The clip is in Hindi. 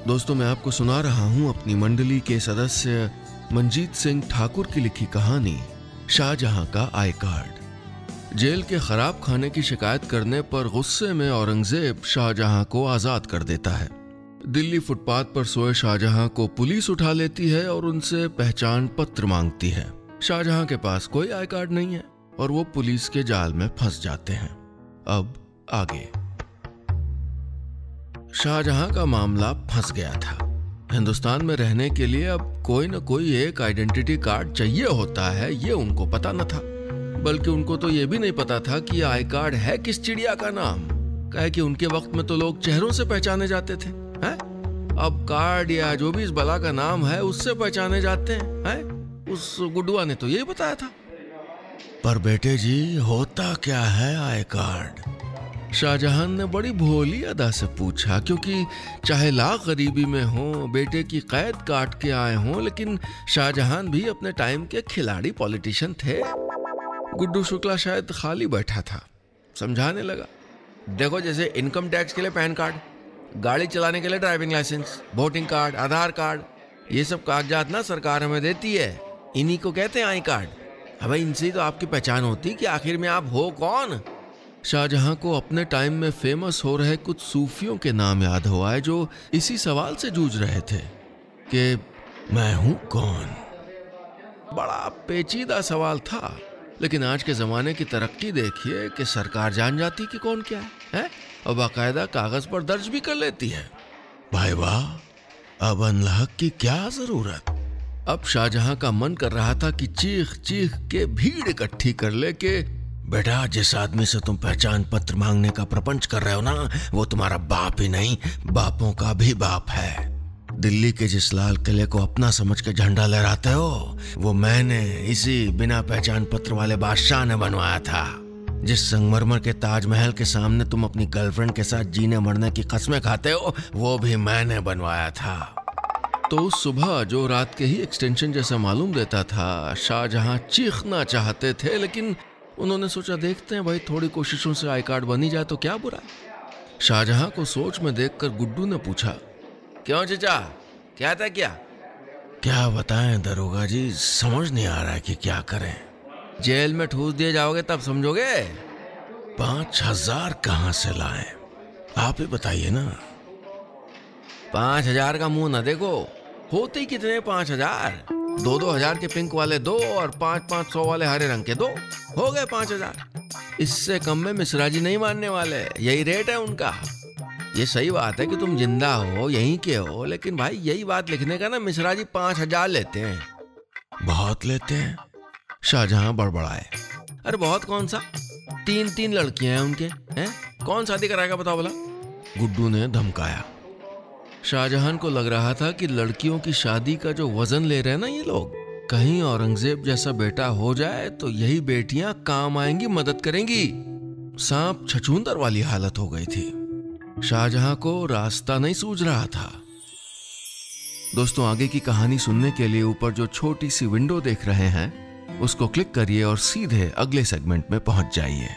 दोस्तों, मैं आपको सुना रहा हूं अपनी मंडली के सदस्य मंजीत सिंह ठाकुर की लिखी कहानी शाहजहां का आई कार्ड। जेल के खराब खाने की शिकायत करने पर गुस्से में औरंगजेब शाहजहां को आजाद कर देता है। दिल्ली फुटपाथ पर सोए शाहजहां को पुलिस उठा लेती है और उनसे पहचान पत्र मांगती है। शाहजहां के पास कोई आई कार्ड नहीं है और वो पुलिस के जाल में फंस जाते हैं। अब आगे। शाहजहां का मामला फंस गया था। हिंदुस्तान में रहने के लिए अब कोई न कोई एक आइडेंटिटी कार्ड चाहिए होता है, ये उनको पता न था। बल्कि उनको तो ये भी नहीं पता था कि आई कार्ड है किस चिड़िया का नाम। कहे कि उनके वक्त में तो लोग चेहरों से पहचाने जाते थे, हैं? अब कार्ड या जो भी इस बला का नाम है उससे पहचाने जाते हैं? उस गुड्डुआ ने तो यही बताया था। पर बेटे जी, होता क्या है आई कार्ड? शाहजहां ने बड़ी भोली अदा से पूछा, क्योंकि चाहे लाख गरीबी में हो, बेटे की कैद काट के आए हों, लेकिन शाहजहां भी अपने टाइम के खिलाड़ी पॉलिटिशियन थे। गुड्डू शुक्ला शायद खाली बैठा था, समझाने लगा, देखो जैसे इनकम टैक्स के लिए पैन कार्ड, गाड़ी चलाने के लिए ड्राइविंग लाइसेंस, वोटिंग कार्ड, आधार कार्ड, ये सब कागजात ना सरकार हमें देती है, इन्हीं को कहते हैं आई कार्ड। अब इनसे तो आपकी पहचान होती कि आखिर में आप हो कौन। शाहजहां को अपने टाइम में फेमस हो रहे कुछ सूफियों के नाम याद हो आए जो इसी सवाल से जूझ रहे थे कि मैं हूं कौन। बड़ा पेचीदा सवाल था, लेकिन आज के जमाने की तरक्की देखिए कि सरकार जान जाती कि कौन क्या है और बाकायदा कागज पर दर्ज भी कर लेती है। भाई वाह, अब अनलहक की क्या जरूरत। अब शाहजहां का मन कर रहा था कि चीख चीख के भीड़ इकट्ठी कर ले के बेटा, जिस आदमी से तुम पहचान पत्र मांगने का प्रपंच कर रहे हो ना, वो तुम्हारा बाप ही नहीं, बापों का भी बाप है। दिल्ली के जिस लाल किले को अपना समझ के झंडा लहराते हो, वो मैंने इसी बिना पहचान पत्र वाले बादशाह ने बनवाया था। जिस संगमरमर के ताजमहल के सामने तुम अपनी गर्लफ्रेंड के साथ जीने मरने की कसमें खाते हो, वो भी मैंने बनवाया था। तो उस सुबह जो रात के ही एक्सटेंशन जैसा मालूम देता था, शाहजहां चीखना चाहते थे, लेकिन उन्होंने सोचा देखते हैं भाई, थोड़ी कोशिशों से आई कार्ड बनी जाए तो क्या बुरा। शाहजहां को सोच में देखकर गुड्डू ने पूछा, क्यों चचा, क्या था क्या बताएं दरोगा जी, समझ नहीं आ रहा है कि क्या करें। जेल में ठूस दिए जाओगे तब समझोगे। 5,000 कहां से लाएं, आप ही बताइए ना। 5,000 का मुंह ना देखो, होते ही कितने 5,000। 2,000 के पिंक वाले 2 और 500 वाले हरे रंग के 2, हो गए 5,000। इससे कम में मिश्रा जी नहीं मानने वाले, यही रेट है उनका। ये सही बात है कि तुम जिंदा हो, यहीं के हो, लेकिन भाई यही बात लिखने का ना मिश्रा जी 5,000 लेते हैं। बहुत लेते हैं, शाहजहां बड़बड़ाए। अरे बहुत कौन सा, 3 लड़कियां हैं उनके, हैं? कौन शादी कराएगा बताओ भला। गुड्डू ने धमकाया। शाहजहां को लग रहा था कि लड़कियों की शादी का जो वजन ले रहे हैं ना ये लोग, कहीं औरंगजेब जैसा बेटा हो जाए तो यही बेटियां काम आएंगी, मदद करेंगी। सांप छछूंदर वाली हालत हो गई थी। शाहजहां को रास्ता नहीं सूझ रहा था। दोस्तों, आगे की कहानी सुनने के लिए ऊपर जो छोटी सी विंडो देख रहे हैं उसको क्लिक करिए और सीधे अगले सेगमेंट में पहुंच जाइए।